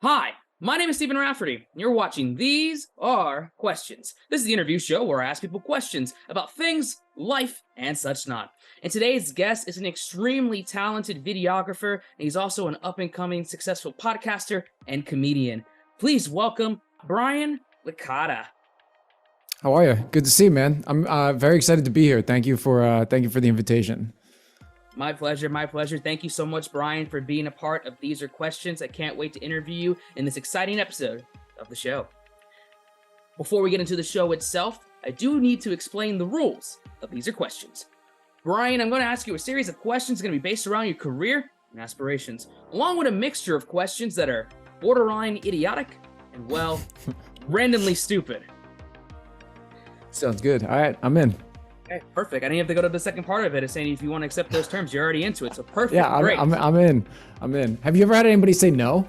Hi, my name is Stephen Rafferty, and you're watching These Are Questions. This is the interview show where I ask people questions about things, life, and such not. And today's guest is an extremely talented videographer, and he's also an up-and-coming successful podcaster and comedian. Please welcome Brian Licata. How are you? Good to see you, man. I'm very excited to be here. Thank you for the invitation. My pleasure, my pleasure. Thank you so much, Brian, for being a part of These Are Questions. I can't wait to interview you in this exciting episode of the show. Before we get into the show itself, I do need to explain the rules of These Are Questions. Brian, I'm going to ask you a series of questions going to be based around your career and aspirations, along with a mixture of questions that are borderline idiotic and, well, randomly stupid. Sounds good. All right, I'm in. Okay, perfect. I didn't have to go to the second part of it. It's saying if you want to accept those terms, you're already into it. So perfect. Yeah, great. I'm in. I'm in. Have you ever had anybody say no?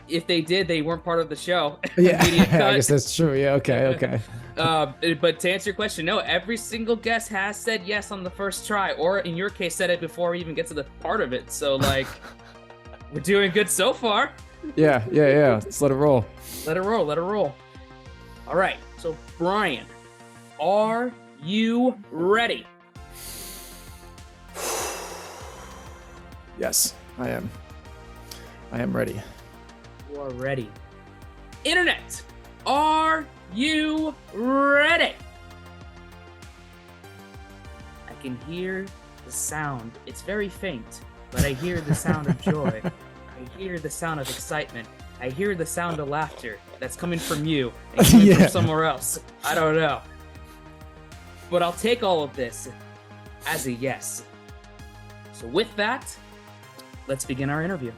If they did, they weren't part of the show. Yeah, I guess that's true. Yeah, okay. But to answer your question, no, every single guest has said yes on the first try, or in your case, said it before we even get to the part of it. So, like, we're doing good so far. Yeah. Let's let it roll. Let it roll. All right. So, Brian, are you ready? Yes, I am. I am ready. You are ready. Internet, are you ready? I can hear the sound. It's very faint, but I hear the sound of joy. I hear the sound of excitement. I hear the sound of laughter that's coming from you and coming from somewhere else. I don't know. But I'll take all of this as a yes. So with that, let's begin our interview.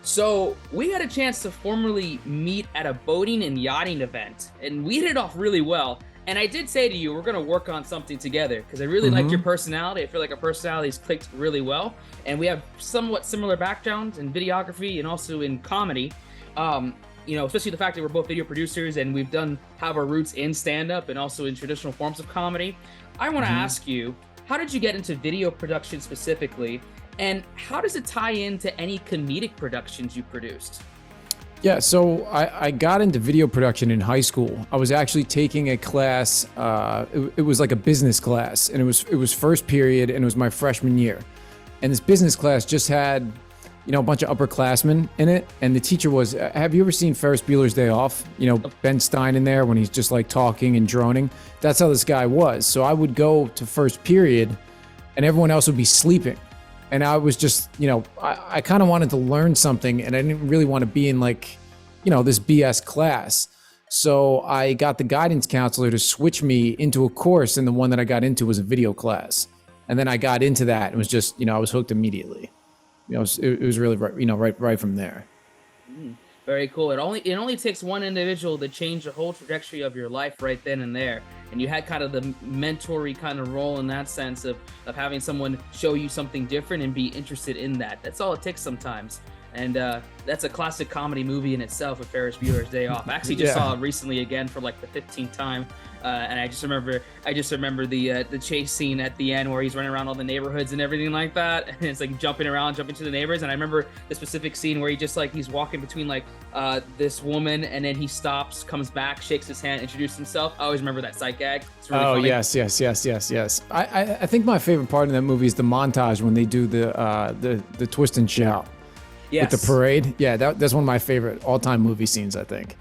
So we had a chance to formally meet at a boating and yachting event, and we hit it off really well. And I did say to you, we're going to work on something together because I really like your personality. I feel like our personalities clicked really well. And we have somewhat similar backgrounds in videography and also in comedy. Especially the fact that we're both video producers and we've have our roots in stand-up and also in traditional forms of comedy. I want to ask you, how did you get into video production specifically? And how does it tie into any comedic productions you produced? Yeah, so I got into video production in high school. I was actually taking a class, it was like a business class, and it was first period, and it was my freshman year. And this business class just had, a bunch of upperclassmen in it, and the teacher was, have you ever seen Ferris Bueller's Day Off? Ben Stein in there when he's just like talking and droning. That's how this guy was. So I would go to first period, and everyone else would be sleeping. And I was just, I kind of wanted to learn something, and I didn't really want to be in this BS class. So I got the guidance counselor to switch me into a course, and the one that I got into was a video class. And then I got into that, and it was just, I was hooked immediately. It was really right from there. Very cool. It only takes one individual to change the whole trajectory of your life right then and there. And you had kind of the mentory kind of role in that sense of having someone show you something different and be interested in that. That's all it takes sometimes. And that's a classic comedy movie in itself, with Ferris Bueller's Day Off. I actually just saw it recently again for like the 15th time. And I just remember the chase scene at the end where he's running around all the neighborhoods and everything like that. And it's like jumping to the neighbors. And I remember the specific scene where he's walking between this woman, and then he stops, comes back, shakes his hand, introduces himself. I always remember that sight gag. It's really funny. Yes. I think my favorite part in that movie is the montage when they do the twist and shout. Yes. With the parade. Yeah, that's one of my favorite all-time movie scenes, I think.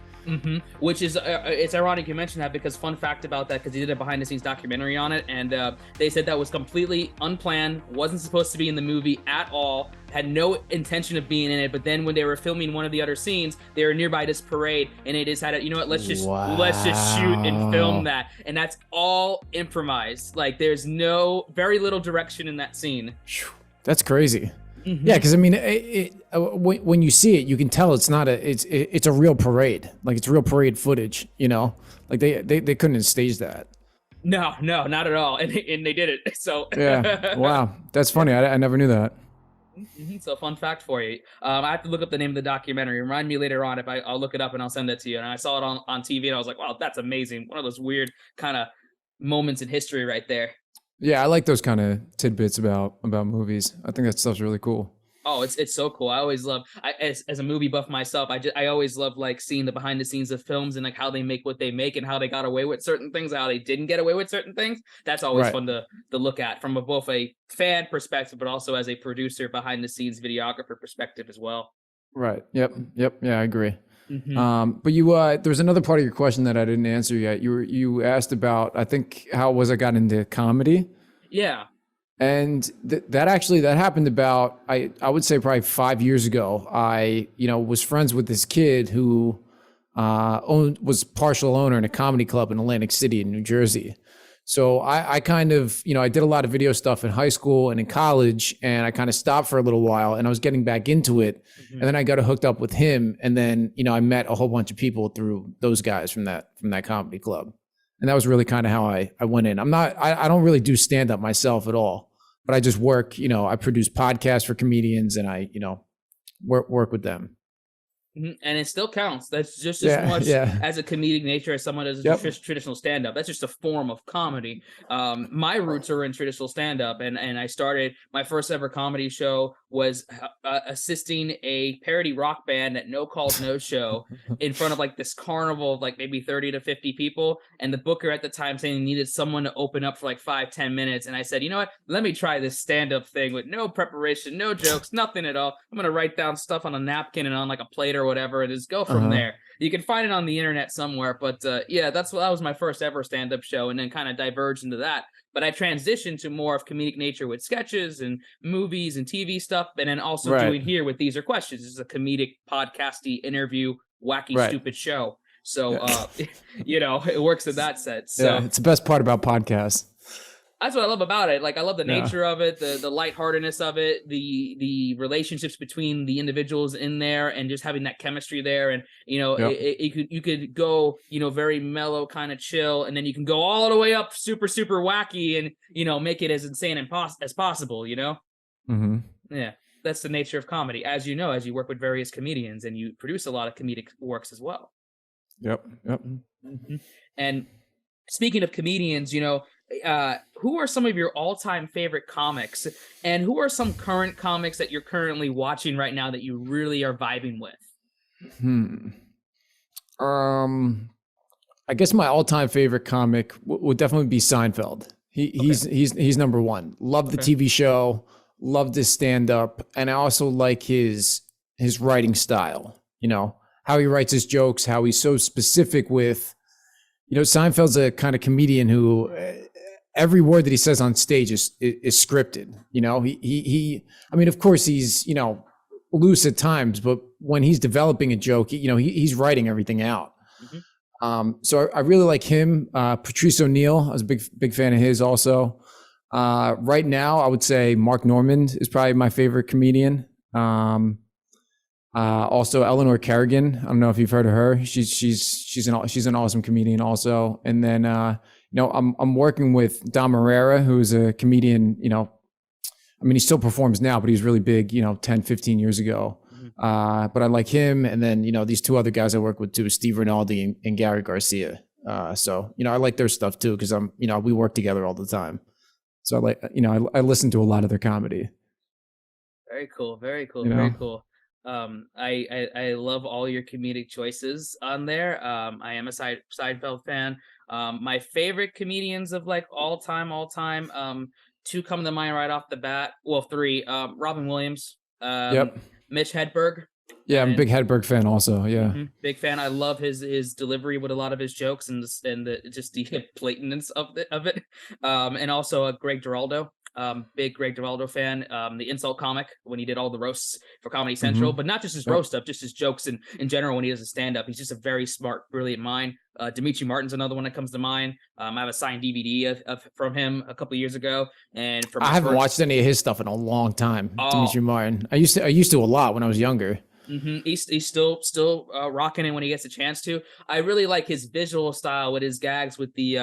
Which is, it's ironic you mentioned that, because fun fact about that, because he did a behind-the-scenes documentary on it, and they said that was completely unplanned, wasn't supposed to be in the movie at all, had no intention of being in it, but then when they were filming one of the other scenes, they were nearby this parade, and they decided, let's just shoot and film that, and that's all improvised. Like, there's very little direction in that scene. That's crazy. Yeah, because I mean, when you see it, you can tell it's not it's a real parade. Like, it's real parade footage. Like they couldn't have staged that. No, not at all, and they did it. So yeah, wow, that's funny. I never knew that. So fun fact for you. I have to look up the name of the documentary. Remind me later on I'll look it up and I'll send it to you. And I saw it on TV and I was like, wow, that's amazing. One of those weird kind of moments in history right there. Yeah, I like those kind of tidbits about movies. I think that stuff's really cool. Oh, it's so cool. I always love as a movie buff myself. I always love like seeing the behind the scenes of films and like how they make what they make and how they got away with certain things, how they didn't get away with certain things. That's always Right. fun to look at from both a fan perspective, but also as a producer, behind the scenes videographer perspective as well. Right. Yep. Yep. Yeah, I agree. Hmm. But you, there was another part of your question that I didn't answer yet. You asked about, I think, how was I got into comedy, Yeah. and that actually that happened about I would say probably 5 years ago. I was friends with this kid who was partial owner in a comedy club in Atlantic City in New Jersey. So I kind of, I did a lot of video stuff in high school and in college, and I kind of stopped for a little while, and I was getting back into it. Hmm. And then I got hooked up with him, and then, I met a whole bunch of people through those guys from that comedy club. And that was really kind of how I went in. I don't really do stand up myself at all, but I just work, I produce podcasts for comedians, and I, work with them. Mhm, and it still counts. That's just as Yeah. much Yeah. as a comedic nature as someone does a Yep. traditional stand up. That's just a form of comedy. My roots are in traditional stand up, and I started my first ever comedy show was assisting a parody rock band at No Calls No Show in front of like this carnival of like maybe 30 to 50 people. And the booker at the time saying he needed someone to open up for like 5-10 minutes. And I said, you know what? Let me try this stand up thing with no preparation, no jokes, nothing at all. I'm going to write down stuff on a napkin and on like a plate or whatever and just go from Uh-huh. there. You can find it on the internet somewhere. But yeah, that was my first ever stand up show and then kind of diverged into that. But I transitioned to more of comedic nature with sketches and movies and TV stuff. And then also Right. doing here with These Are Questions. This is a comedic, podcasty interview, wacky, Right. stupid show. So, Yeah. it works in that sense. Yeah. So It's the best part about podcasts. that's what I love about it. Like I love the Yeah. nature of it, the lightheartedness of it, the relationships between the individuals in there, and just having that chemistry there. And Yep. you could go very mellow, kind of chill, and then you can go all the way up super super wacky, and make it as insane as possible. Mm-hmm. Yeah, that's the nature of comedy, as as you work with various comedians and you produce a lot of comedic works as well. Yep. Yep. Mhm. And speaking of comedians, who are some of your all-time favorite comics, and who are some current comics that you're currently watching right now that you really are vibing with? Hmm. Um, I guess my all-time favorite comic would definitely be Seinfeld. Okay. He's number one. Love the Okay. TV show. Love his stand-up, and I also like his writing style. How he writes his jokes, how he's so specific with. Seinfeld's a kind of comedian who every word that he says on stage is scripted. I mean, of course he's, loose at times, but when he's developing a joke, he's writing everything out. So I really like him. Patrice O'Neill, I was a big fan of his also. Right now, I would say Mark Normand is probably my favorite comedian. Also Eleanor Kerrigan. I don't know if you've heard of her. She's an awesome comedian also. And then I'm working with Dom Herrera, who's a comedian. I mean, he still performs now, but he's really big. 10, 15 years ago. But I like him. And then these two other guys I work with too, Steve Rinaldi and Gary Garcia. So I like their stuff too because we work together all the time. So I like I listen to a lot of their comedy. Very cool. Very cool. You know. Very cool. I love all your comedic choices on there. I am a Seinfeld fan. My favorite comedians of like all time, two come to mind right off the bat. Well, three. Robin Williams. Yep. Mitch Hedberg. Yeah, I'm a big Hedberg fan also. Yeah. Big fan. I love his delivery with a lot of his jokes and just the blatantness of it. And also Greg Giraldo. Big Greg Giraldo fan. The insult comic when he did all the roasts for Comedy Central, but not just his roast stuff, just his jokes in general when he does a stand up. He's just a very smart, brilliant mind. Dimitri Martin's another one that comes to mind. I have a signed DVD of from him a couple years ago, and from I haven't watched any of his stuff in a long time. Dimitri Martin. I used to a lot when I was younger. He's still rocking it when he gets a chance to. I really like his visual style with his gags with the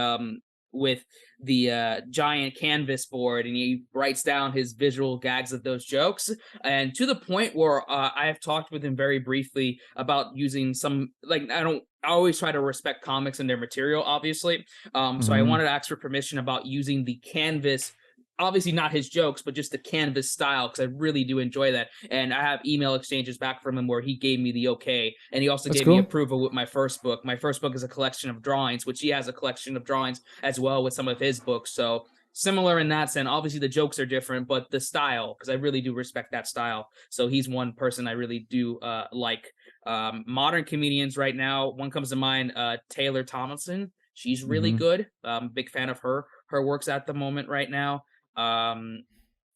giant canvas board, and he writes down his visual gags of those jokes, and to the point where I have talked with him very briefly about using some, like, I always try to respect comics and their material, obviously. So I wanted to ask for permission about using the canvas obviously not his jokes, but just the canvas style, because I really do enjoy that. And I have email exchanges back from him where he gave me the okay, and he also That's gave cool. me approval with my first book. My first book is a collection of drawings, which he has a collection of drawings as well with some of his books. So similar in that sense. Obviously, the jokes are different, but the style, because I really do respect that style. So he's one person I really do like. Modern comedians right now, one comes to mind, Taylor Tomlinson. She's really good. Big fan of her works at the moment right now. I'm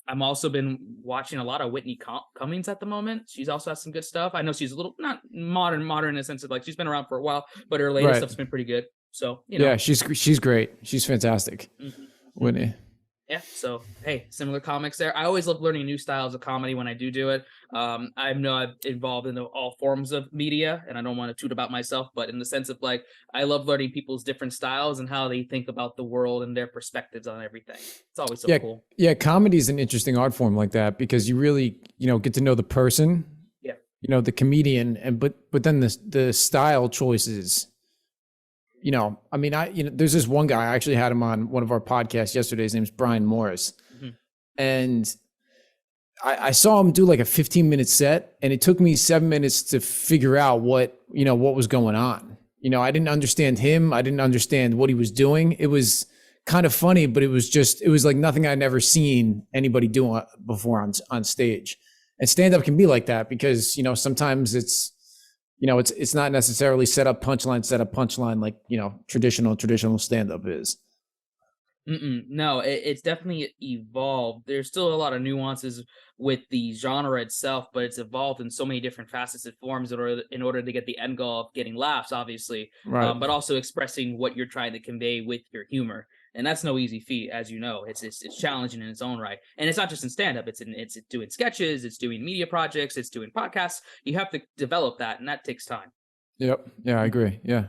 also been watching a lot of Whitney Cummings at the moment. She's also has some good stuff. I know she's a little not modern in the sense of like she's been around for a while, but her latest stuff's been pretty good. So yeah, she's great. She's fantastic. Whitney. Yeah, so hey, similar comics there. I always love learning new styles of comedy when I do it. I know I'm involved in all forms of media, and I don't want to toot about myself, but in the sense of like, I love learning people's different styles and how they think about the world and their perspectives on everything. It's always so cool. Yeah, comedy is an interesting art form like that because you really, get to know the person. Yeah. The comedian, but then the style choices. There's this one guy, I actually had him on one of our podcasts yesterday. His name's Brian Morris. And I saw him do like a 15-minute set, and it took me 7 minutes to figure out what was going on. I didn't understand him. I didn't understand what he was doing. It was kind of funny, but it was like nothing I'd never seen anybody do before on stage. And stand-up can be like that because, sometimes it's not necessarily set up punchline like, traditional stand-up is. No, it's definitely evolved. There's still a lot of nuances with the genre itself, but it's evolved in so many different facets and forms in order to get the end goal of getting laughs, obviously, right. But also expressing what you're trying to convey with your humor. And that's no easy feat, as you know. It's challenging in its own right, and it's not just in stand-up. It's doing sketches, it's doing media projects, it's doing podcasts. You have to develop that, and that takes time. Yep. Yeah, I agree. Yeah,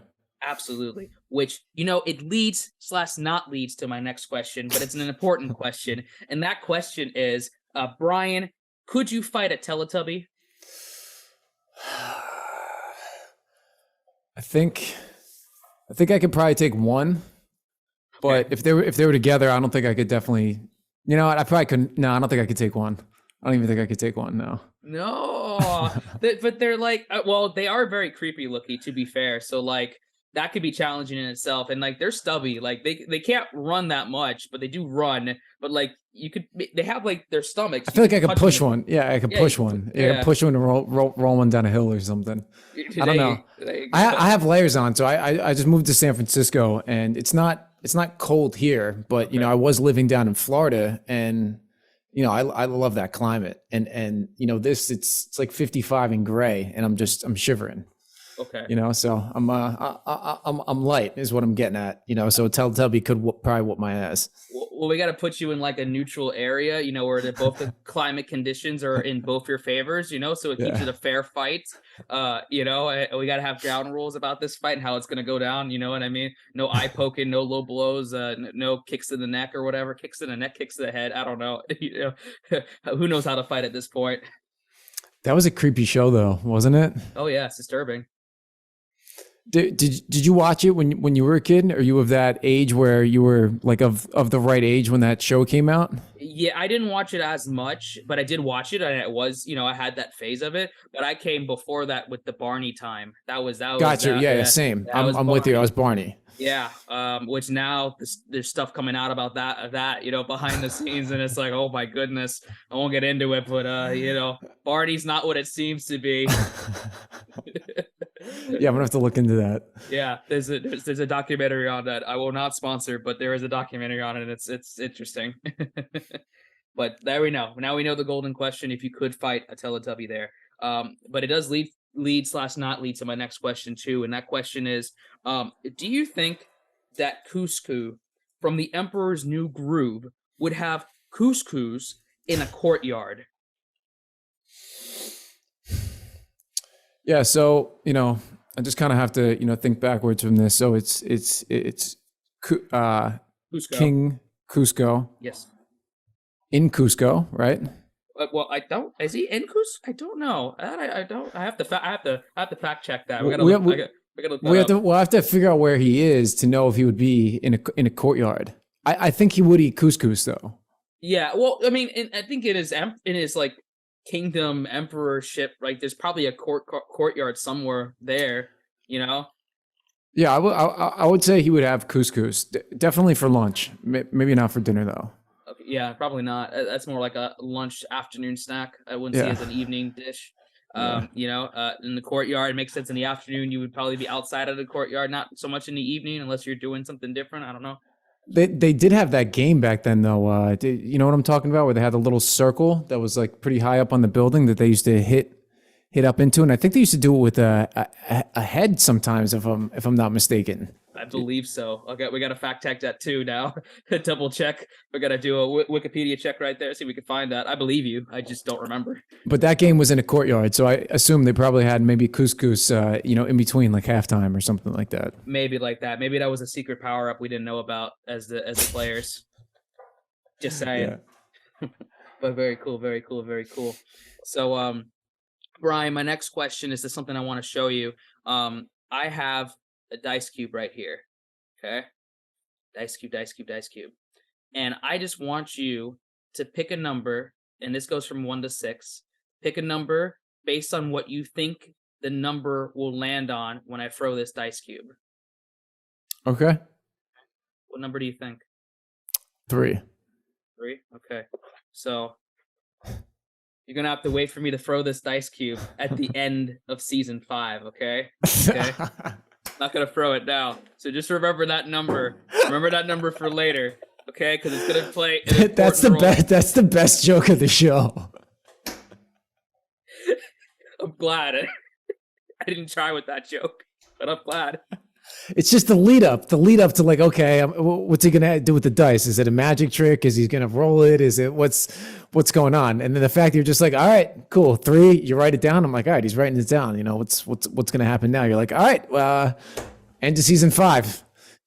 absolutely. Which it leads/not leads to my next question, but it's an important question, and that question is, Brian, could you fight a Teletubby? I think I could probably take one. But if they were together, I don't think I could definitely. I probably couldn't. No, I don't think I could take one. I don't even think I could take one. No, but they're like, they are very creepy looking, to be fair. So like that could be challenging in itself. And like they're stubby, like they can't run that much, but they do run. But like they have like their stomachs. I feel like I could push one. Yeah, I could push one. Yeah, I could push one and roll one down a hill or something. I don't know. I have layers on, so I just moved to San Francisco, and it's not cold here, but I was living down in Florida, and I love that climate, and it's like 55 and gray, and I'm shivering. Okay. So I'm light is what I'm getting at. So Teletubby could probably whoop my ass. Well, we got to put you in like a neutral area, where both the climate conditions are in both your favors, so it keeps it a fair fight. We got to have ground rules about this fight and how it's going to go down. You know what I mean? No eye poking, no low blows, no kicks to the neck or whatever. Kicks to the neck, kicks to the head. I don't know. Who knows how to fight at this point? That was a creepy show, though, wasn't it? Oh yeah, it's disturbing. Did you watch it when you were a kid? Are you of that age where you were like of the right age when that show came out? Yeah, I didn't watch it as much, but I did watch it, and it was, I had that phase of it. But I came before that with the Barney time. That was Gotcha. Yeah, same. I'm with you. I was Barney. Yeah. Which now there's stuff coming out about that behind the scenes, and it's like, oh my goodness, I won't get into it, but Barney's not what it seems to be. Yeah, I'm gonna have to look into that. Yeah, there's a documentary on that. I will not sponsor, but there is a documentary on it, and it's interesting. But there we know. Now we know the golden question: if you could fight a Teletubby there. But it does lead/not lead to my next question too, and that question is: do you think that Cusco from the Emperor's New Groove would have couscous in a courtyard? Yeah, so I just kind of have to think backwards from this. So it's Cusco. King Cusco. Yes. In Cusco, right? Well, I don't. Is he in Cusco? I don't know. I don't. I have to fact check that. We'll have to figure out where he is to know if he would be in a courtyard. I think he would eat couscous though. Yeah, well, I mean, I think in his like kingdom emperorship, like there's probably a courtyard somewhere there, you know. Yeah, I would say he would have couscous, definitely for lunch. Maybe not for dinner though. Okay, yeah, probably not. That's more like a lunch afternoon snack. I wouldn't see it Yeah, as an evening dish. yeah. In the courtyard, it makes sense. In the afternoon, you would probably be outside of the courtyard, not so much in the evening, unless you're doing something different. I don't know. They did have that game back then though. You know what I'm talking about? Where they had a little circle that was like pretty high up on the building that they used to hit up into, and I think they used to do it with a head sometimes, if I'm not mistaken. I believe so. Okay, we got to fact check that too now. Double check. We got to do a Wikipedia check right there. See if we can find that. I believe you. I just don't remember. But that game was in a courtyard, so I assume they probably had maybe couscous, in between like halftime or something like that. Maybe like that. Maybe that was a secret power up we didn't know about as the players. Just saying. Yeah. But very cool. Very cool. Very cool. So, Brian, my next question is this something I want to show you. I have a dice cube right here. Okay. Dice cube, dice cube, dice cube. And I just want you to pick a number, and this goes from 1 to 6. Pick a number based on what you think the number will land on when I throw this dice cube. Okay. What number do you think? 3. 3? Okay. So you're going to have to wait for me to throw this dice cube at the end of season 5, okay? Okay. Not going to throw it now. So just remember that number. Remember that number for later, okay? Because it's going to play an That's the important role. best. That's the best joke of the show. I'm glad. I didn't try with that joke, but I'm glad. It's just the lead up to like, okay, what's he gonna do with the dice? Is it a magic trick? Is he gonna roll it? Is it what's going on? And then the fact that you're just like, all right, cool, 3. You write it down. I'm like, all right, he's writing it down. You know, what's gonna happen now? You're like, all right, end of season 5.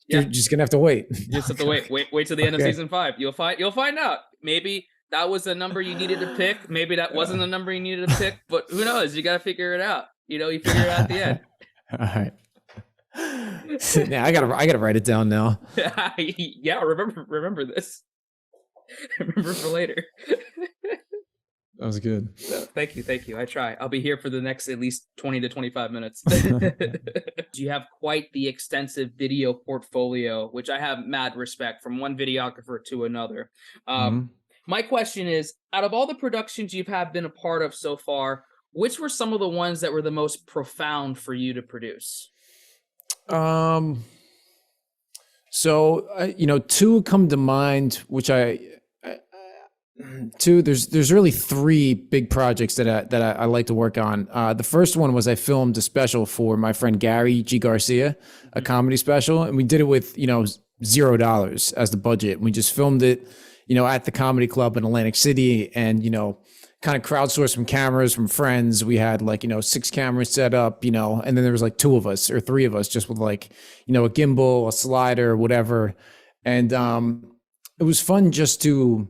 You're just gonna have to wait. You just have to wait till the end of season 5. You'll find out. Maybe that was the number you needed to pick. Maybe that wasn't the number you needed to pick. But who knows? You gotta figure it out. You know, you figure it out at the end. All right. Yeah, I gotta write it down now. Yeah, remember this. Remember for later. That was good. So, thank you. I try. I'll be here for the next at least 20 to 25 minutes. You have quite the extensive video portfolio, which I have mad respect from one videographer to another. My question is, out of all the productions you've been a part of so far, which were some of the ones that were the most profound for you to produce? So, 2 come to mind, which there's really 3 big projects that I like to work on. The first one was I filmed a special for my friend Gary G. Garcia, a comedy special, and we did it with, $0 as the budget. We just filmed it, at the comedy club in Atlantic City, and, kind of crowdsourced some cameras from friends. We had 6 cameras set up, and then there was 2 of us or 3 of us just with a gimbal, a slider, whatever. And it was fun just to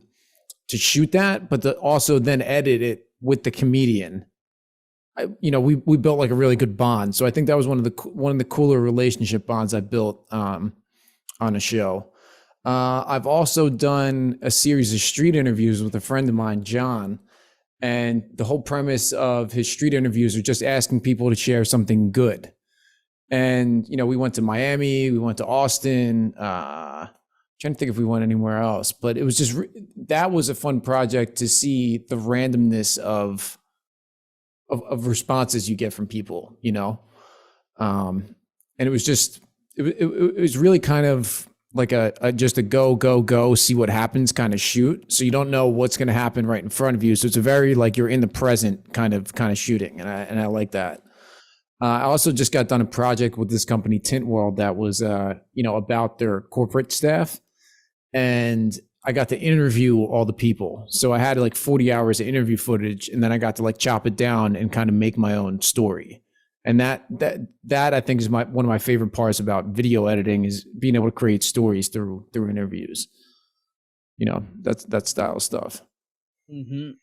shoot that, but to also then edit it with the comedian. We built a really good bond. So I think that was one of the cooler relationship bonds I built on a show. I've also done a series of street interviews with a friend of mine, John. And the whole premise of his street interviews are just asking people to share something good. And, we went to Miami, we went to Austin, trying to think if we went anywhere else, but it was just, that was a fun project to see the randomness of responses you get from people, and it was just, it was really kind of like just a go, see what happens kind of shoot. So you don't know what's going to happen right in front of you. So it's a very you're in the present kind of shooting. And I like that. I also just got done a project with this company Tint World that was, about their corporate staff. And I got to interview all the people. So I had 40 hours of interview footage, and then I got to chop it down and kind of make my own story. And that I think is one of my favorite parts about video editing, is being able to create stories through interviews. That style stuff.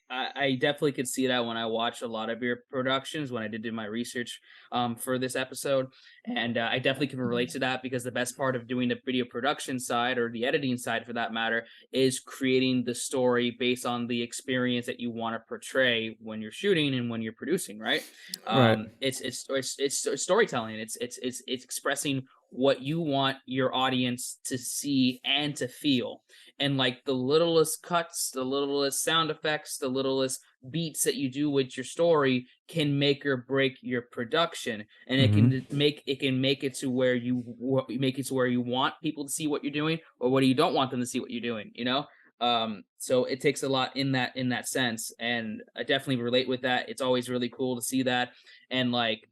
I definitely could see that when I watch a lot of your productions, when I did do my research for this episode. And I definitely can relate to that because the best part of doing the video production side or the editing side for that matter is creating the story based on the experience that you want to portray when you're shooting and when you're producing, right? Right. It's storytelling. It's expressing what you want your audience to see and to feel, and like the littlest cuts, the littlest sound effects, the littlest beats that you do with your story can make or break your production, and Hmm. it can make it to where make it to where you want people to see what you're doing, or where you don't want them to see what you're doing. So it takes a lot in that sense, and I definitely relate with that. It's always really cool to see that, and like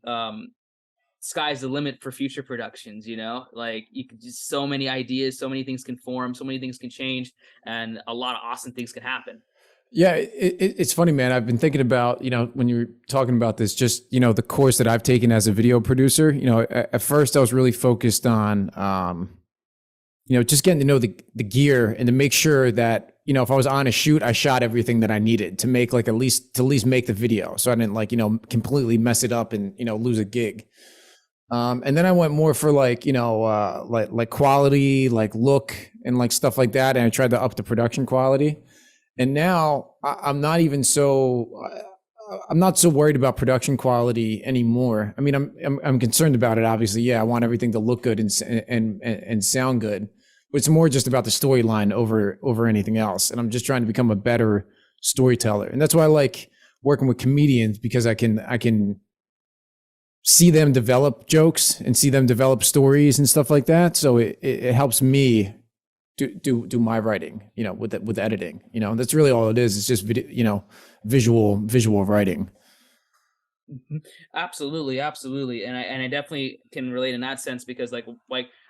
sky's the limit for future productions, like you could just so many ideas, so many things can form, so many things can change, and a lot of awesome things can happen. Yeah, it's funny, man. I've been thinking about, when you were talking about this, just, the course that I've taken as a video producer. At first I was really focused on, just getting to know the gear and to make sure that, if I was on a shoot, I shot everything that I needed to make like at least make the video. So I didn't like, completely mess it up and, lose a gig. And then I went more for like, like quality, like look and like stuff like that. And I tried to up the production quality. And now I'm not so worried about production quality anymore. I mean, I'm concerned about it. Obviously, yeah, I want everything to look good and sound good. But it's more just about the storyline over anything else. And I'm just trying to become a better storyteller. And that's why I like working with comedians, because I can see them develop jokes and see them develop stories and stuff like that. So it helps me do my writing, with editing, and that's really all it is. It's just video, visual writing. Absolutely, absolutely, and I definitely can relate in that sense because like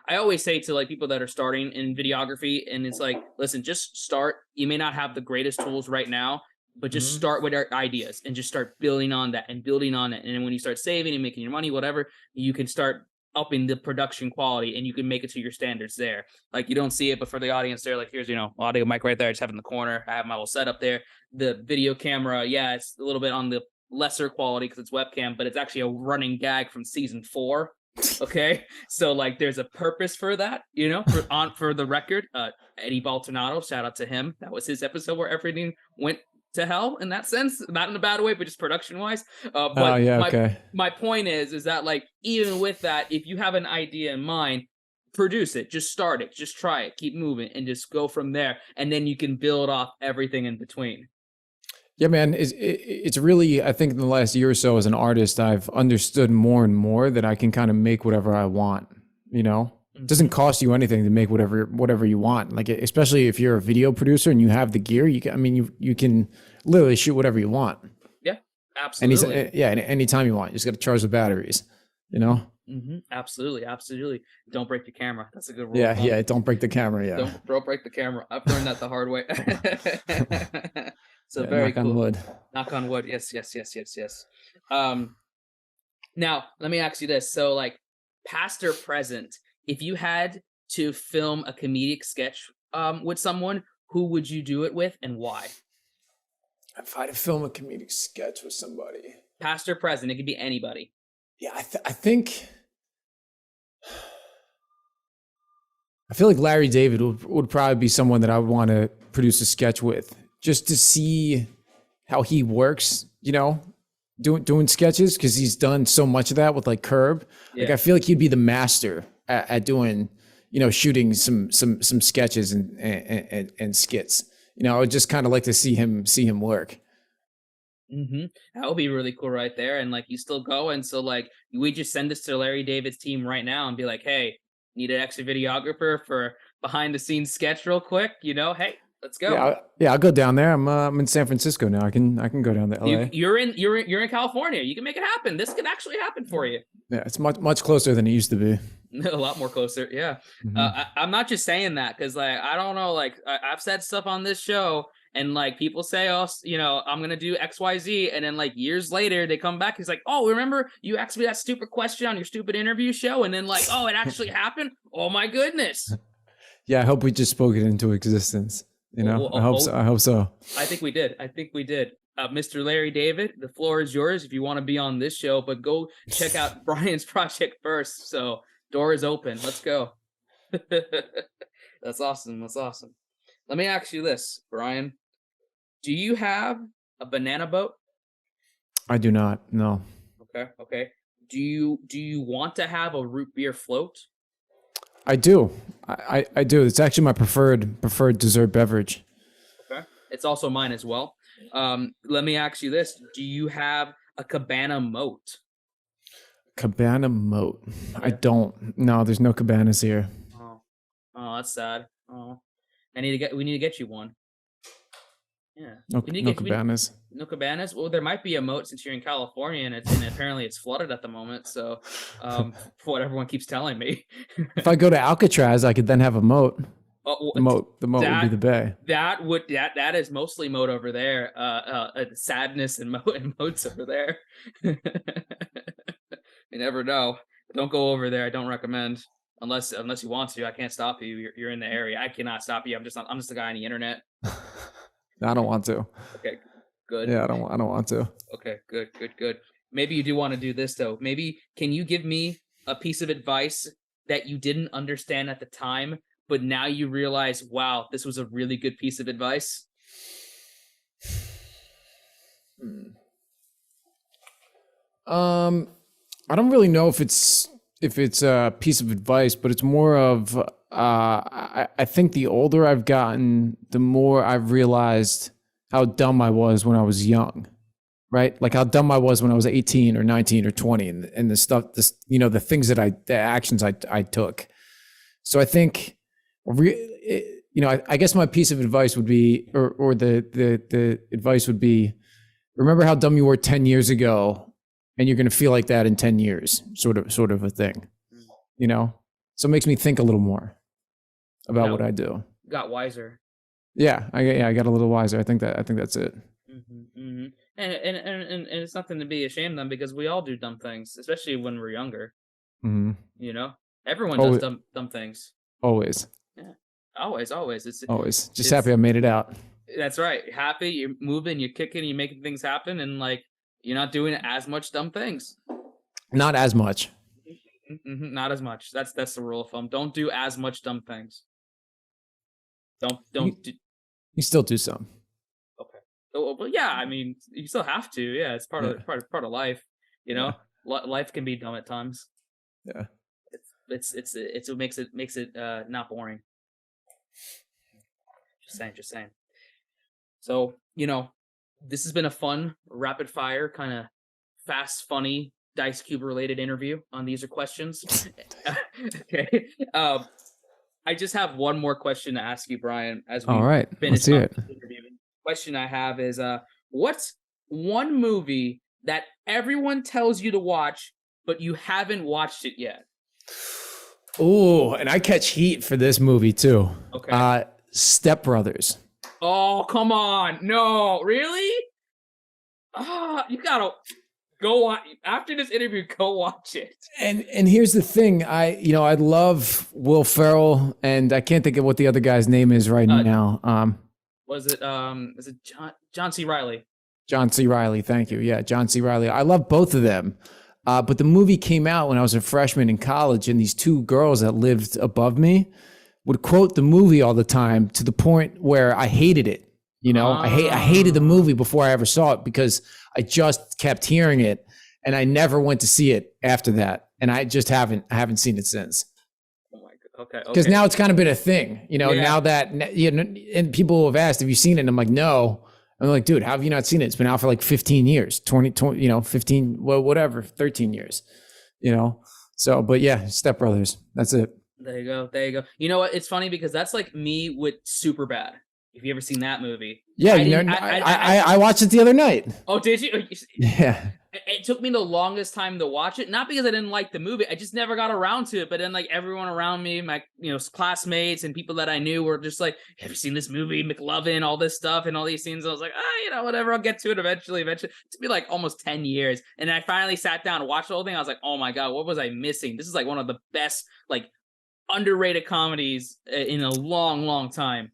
I always say to like people that are starting in videography, and it's like, listen, just start. You may not have the greatest tools right now, but just Mhm. start with our ideas and just start building on that and building on it. And then when you start saving and making your money, whatever, you can start upping the production quality and you can make it to your standards there. Like you don't see it, but for the audience there, like here's, audio mic right there. I just have it in the corner. I have my little setup there. The video camera, yeah, it's a little bit on the lesser quality because it's webcam, but it's actually a running gag from season 4. Okay. So like there's a purpose for that, for the record. Eddie Baltonato, shout out to him. That was his episode where everything went to hell in that sense, not in a bad way, but just production wise. Oh But yeah, my okay. my point is that like even with that, if you have an idea in mind, produce it, just start it, just try it, keep moving, and just go from there, and then you can build off everything in between. Yeah, man. It's really, I think in the last year or so as an artist, I've understood more and more that I can kind of make whatever I want. It doesn't Hmm. cost you anything to make whatever you want. Like especially if you're a video producer and you have the gear, I mean, you can literally shoot whatever you want. Yeah, absolutely. Yeah, anytime you want. You just got to charge the batteries. You know. Absolutely, absolutely. Don't break the camera. That's a good rule of Yeah, thumb. yeah. Don't break the camera. Yeah. Don't break the camera. I've learned that the hard way. So Yeah. very Knock on cool. wood. Knock on wood. Yes, yes, yes, yes, yes. Um, Now let me ask you this: so, like, past or present, if you had to film a comedic sketch with someone, who would you do it with, and why? If I had to film a comedic sketch with somebody, Past or present, it could be anybody. yeah, I think I feel like Larry David would probably be someone that I would want to produce a sketch with, just to see how he works. Doing sketches, because he's done so much of that with like Curb. Like Yeah. I feel like he'd be the master at doing, shooting some sketches and skits. I would just kind of like to see him work. That would be really cool right there. And like you still go, and so like we just send this to Larry David's team right now and be like, hey, need an extra videographer for behind the scenes sketch real quick. Hey, let's Yeah, go. I'll go down there. I'm in San Francisco now. I can go down to You LA. you're in California. You can make it happen. This could actually happen for you. Yeah, it's much closer than it used to be. A lot more closer. Yeah. Hmm. I'm not just saying that because like I don't know, like I've said stuff on this show, and like people say, oh, I'm gonna do XYZ, and then like years later they come back. He's like, oh, remember you asked me that stupid question on your stupid interview show, and then like, oh, it actually happened. Oh my goodness. Yeah, I hope we just spoke it into existence. You know, I hope so. I hope so. I think we did. Mr. Larry David, the floor is yours if you want to be on this show, but go check out Brian's project first. So door is open. Let's go. That's awesome. Let me ask you this, Brian. Do you have a banana boat? I do not. No. Okay. Do you want to have a root beer float? I do. I do. It's actually my preferred dessert beverage. Okay. It's also mine as well. Let me ask you this. Do you have a cabana moat? Cabana moat. I don't. No, there's no cabanas here. Oh, that's sad. Oh, we need to get you one. Yeah. No cabanas. No cabanas. Well, there might be a moat since you're in California, and apparently it's flooded at the moment. So, for what everyone keeps telling me. If I go to Alcatraz, I could then have a moat. Oh, the moat would be the bay. That is mostly moat over there. Sadness and moats over there. You never know. Don't go over there. I don't recommend. Unless you want to. I can't stop you. You're in the area. I cannot stop you. I'm just a guy on the internet. I don't want to. Okay, good. Yeah, I don't want to. Okay, good. Maybe you do want to do this though. Maybe can you give me a piece of advice that you didn't understand at the time, but now you realize, wow, this was a really good piece of advice? I don't really know if it's a piece of advice, but it's more of I think the older I've gotten, the more I've realized how dumb I was when I was young, right? Like how dumb I was when I was 18 or 19 or 20 and the things the actions I took. So I think, I guess my piece of advice would be, or the advice would be, remember how dumb you were 10 years ago and you're going to feel like that in 10 years, sort of a thing, So it makes me think a little more about what I do. Got wiser. Yeah, I got a little wiser. I think that's it. And it's nothing to be ashamed of because we all do dumb things, especially when we're younger. Mm-hmm. Everyone does dumb things. Always. Yeah, always. It's just happy I made it out. That's right. Happy, you're moving, you're kicking, you're making things happen, and like you're not doing as much dumb things. Not as much. Not as much. That's the rule of thumb. Don't do as much dumb things. You still do some. Okay. Well, yeah. I mean, you still have to. Yeah, it's part of life. Life can be dumb at times. Yeah. It's what makes it not boring. Just saying. So this has been a fun rapid fire kind of fast, funny Dice Cube related interview on These Are Questions. Okay. I just have one more question to ask you, Brian, as we finish up the interview. The question I have is, what's one movie that everyone tells you to watch, but you haven't watched it yet? Oh, and I catch heat for this movie too. Okay. Step Brothers. Oh, come on. No, really? You gotta go on after this interview. Go watch it. And here's the thing. I love Will Ferrell, and I can't think of what the other guy's name is right now. Is it John C. Reilly? John C. Reilly. Thank you. Yeah, John C. Reilly. I love both of them. But the movie came out when I was a freshman in college, and these two girls that lived above me would quote the movie all the time to the point where I hated it. I hated the movie before I ever saw it because I just kept hearing it, and I never went to see it after that. And I just haven't seen it since. Oh my God. Okay. Because now it's kind of been a thing, now that, and people have asked, have you seen it? And I'm like, no. I'm like, dude, how have you not seen it? It's been out for like 15 years, 20, 15, well, whatever, 13 years, So, but yeah, Step Brothers. That's it. There you go. You know what? It's funny because that's like me with Superbad. Have you ever seen that movie? Yeah, I watched it the other night. Oh, did you? Yeah. It took me the longest time to watch it, not because I didn't like the movie. I just never got around to it. But then, like everyone around me, my classmates and people that I knew were just like, "Have you seen this movie, McLovin?" All this stuff and all these scenes. I was like, whatever. I'll get to it eventually. It took me like almost 10 years, and I finally sat down and watched the whole thing. I was like, "Oh my God, what was I missing? This is like one of the best, like, underrated comedies in a long, long time."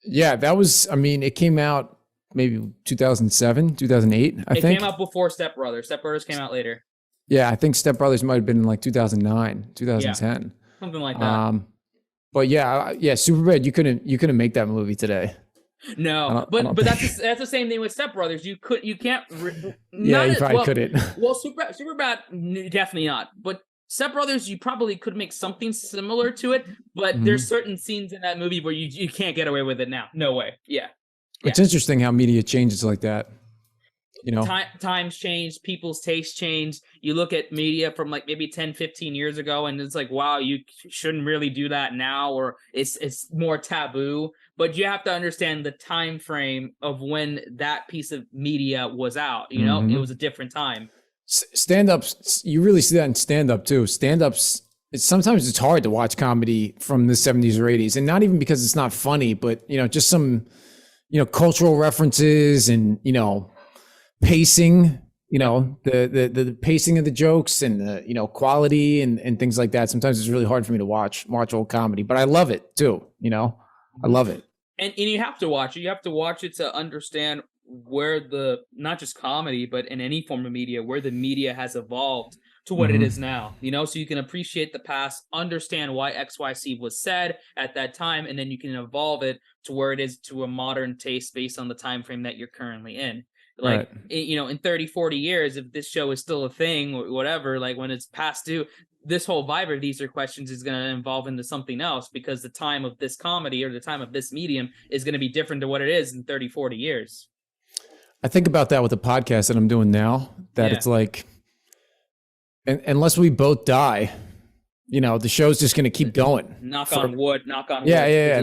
Yeah, that was, I mean, it came out maybe 2007, 2008, I It think. came out before Step Brothers. Step Brothers came out later. Yeah, I think Step Brothers might have been in like 2009, Yeah, 2010. something like that. But yeah, Superbad, you couldn't make that movie today. No, I don't but think. that's the same thing with Step Brothers. You can't Yeah, not you as probably couldn't. well. Superbad, definitely not. But Step Brothers, you probably could make something similar to it. But Mhm. there's certain scenes in that movie where you can't get away with it now. No way. Yeah. It's interesting how media changes like that. You know, Times change, people's tastes change. You look at media from like maybe 10, 15 years ago, and it's like, wow, you shouldn't really do that now, or it's more taboo. But you have to understand the time frame of when that piece of media was out. It was a different time. stand-ups, you really see that in stand-up too. Stand-ups, sometimes it's hard to watch comedy from the 70s or 80s, and not even because it's not funny, but just some cultural references and pacing, the pacing of the jokes and the quality and things like that. Sometimes it's really hard for me to watch old comedy, but I love it too. I love it. And you have to watch it. You have to watch it to understand where the, not just comedy, but in any form of media, where the media has evolved to what it is now, so you can appreciate the past, understand why XYZ was said at that time, and then you can evolve it to where it is to a modern taste based on the time frame that you're currently in. Like, Right. in 30, 40 years, if this show is still a thing or whatever, like when it's past due, this whole vibe of These Are Questions is going to evolve into something else, because the time of this comedy or the time of this medium is going to be different to what it is in 30, 40 years. I think about that with the podcast that I'm doing now, that it's like, unless we both die, the show's just going to keep going. Knock on wood. Yeah.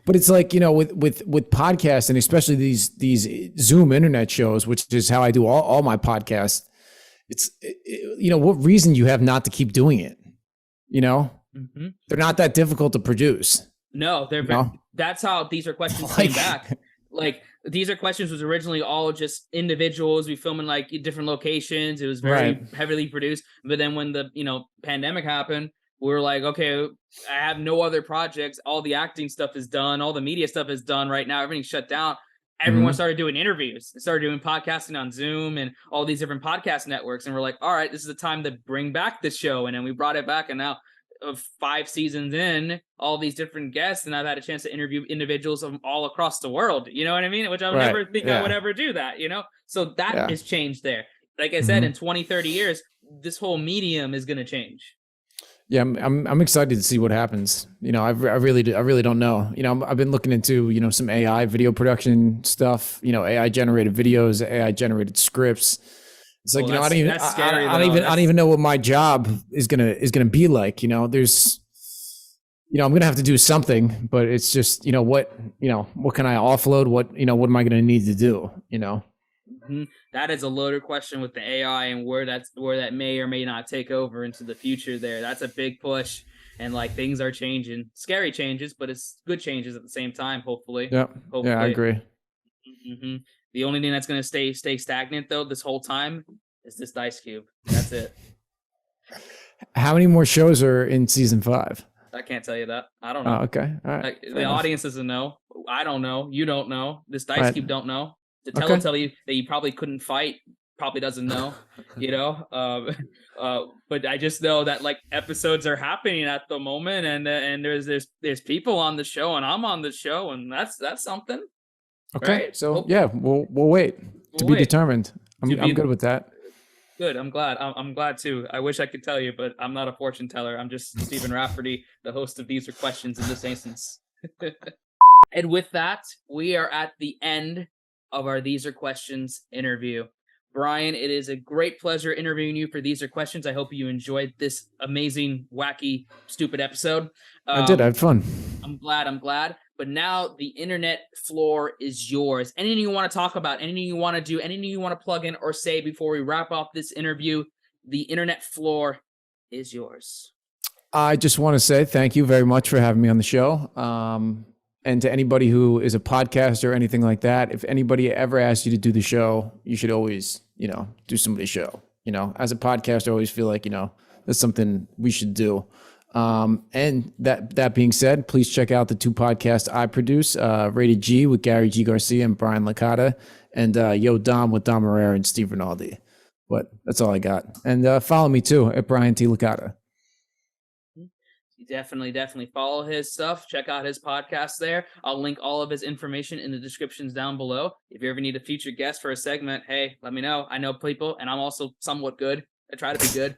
But it's like, with podcasts, and especially these Zoom internet shows, which is how I do all my podcasts. It's, what reason you have not to keep doing it? They're not that difficult to produce. No, that's how These Are Questions came back. Like, These Are Questions was originally all just individuals. We film in like different locations. It was very heavily produced. But then when the pandemic happened, we were like, okay, I have no other projects. All the acting stuff is done. All the media stuff is done right now. Everything's shut down. Everyone started doing interviews, started doing podcasting on Zoom and all these different podcast networks. And we're like, all right, this is the time to bring back this show. And then we brought it back. And now 5 seasons in, all these different guests, and I've had a chance to interview individuals from all across the world. You know what I mean? Which I would never think I would ever do that, So that has changed there. Like I said, in 20, 30 years, this whole medium is going to change. Yeah, I'm excited to see what happens. I really don't know. I've been looking into some AI video production stuff. AI generated videos, AI generated scripts. It's like I don't even know what my job is gonna be like. There's I'm gonna have to do something, but it's just what can I offload? What am I gonna need to do? That is a loaded question with the AI and where that may or may not take over into the future there. That's a big push, and like things are changing. Scary changes, but it's good changes at the same time, hopefully. Yeah. Hopefully. Yeah, I agree. The only thing that's going to stay stagnant though this whole time is this Dice Cube. That's it. How many more shows are in season 5? I can't tell you that. I don't know. Oh, okay. All right. The audience doesn't know. I don't know. You don't know. This Dice Cube don't know. To tell you that you probably couldn't fight, probably doesn't know, but I just know that like episodes are happening at the moment, and there's people on the show, and I'm on the show, and that's something. Okay, right? so we'll wait to be determined. I'm good with that. Good. I'm glad. I'm glad too. I wish I could tell you, but I'm not a fortune teller. I'm just Stephen Rafferty, the host of These Are Questions in this instance. And with that, we are at the end of our These Are Questions interview. Brian, it is a great pleasure interviewing you for These Are Questions. I hope you enjoyed this amazing, wacky, stupid episode. I did. I had fun. I'm glad. But now the internet floor is yours. Anything you want to talk about, anything you want to do, anything you want to plug in or say before we wrap up this interview, the internet floor is yours. I just want to say thank you very much for having me on the show. And to anybody who is a podcaster or anything like that, if anybody ever asks you to do the show, you should always, do somebody's show. As a podcaster, I always feel like, that's something we should do. And that being said, please check out the 2 podcasts I produce, Rated G with Gary G. Garcia and Brian Licata, and Yo Dom with Dom Herrera and Steve Rinaldi. But that's all I got. And follow me too at Brian T. Licata. Definitely follow his stuff. Check out his podcast there. I'll link all of his information in the descriptions down below. If you ever need a featured guest for a segment, hey, let me know. I know people, and I'm also somewhat good. I try to be good.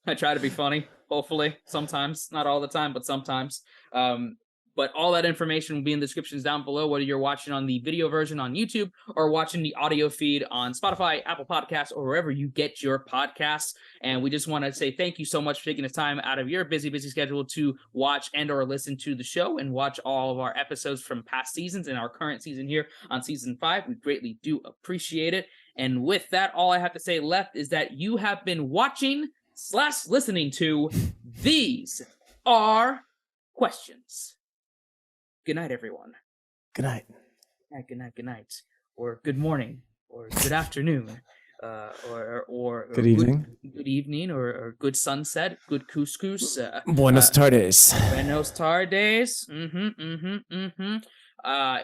I try to be funny, hopefully, sometimes. Not all the time, but sometimes. But all that information will be in the descriptions down below, whether you're watching on the video version on YouTube or watching the audio feed on Spotify, Apple Podcasts, or wherever you get your podcasts. And we just want to say thank you so much for taking the time out of your busy schedule to watch and or listen to the show and watch all of our episodes from past seasons and our current season here on season 5. We greatly do appreciate it. And with that, all I have to say left is that you have been watching / listening to These Are Questions. Good night, everyone. Good night. Good night. Or good morning. Or good afternoon. Or good evening. Good evening. Or good sunset. Good couscous. Buenos tardes. Buenos tardes.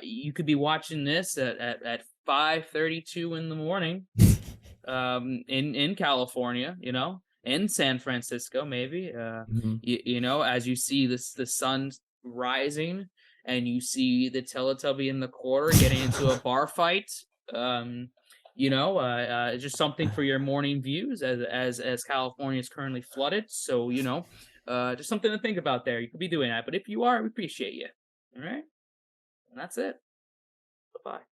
You could be watching this at 5:32 in the morning. In California, in San Francisco, maybe. As you see the sun rising. And you see the Teletubby in the corner getting into a bar fight. Just something for your morning views as California is currently flooded. So, just something to think about there. You could be doing that. But if you are, we appreciate you. All right? And that's it. Bye-bye.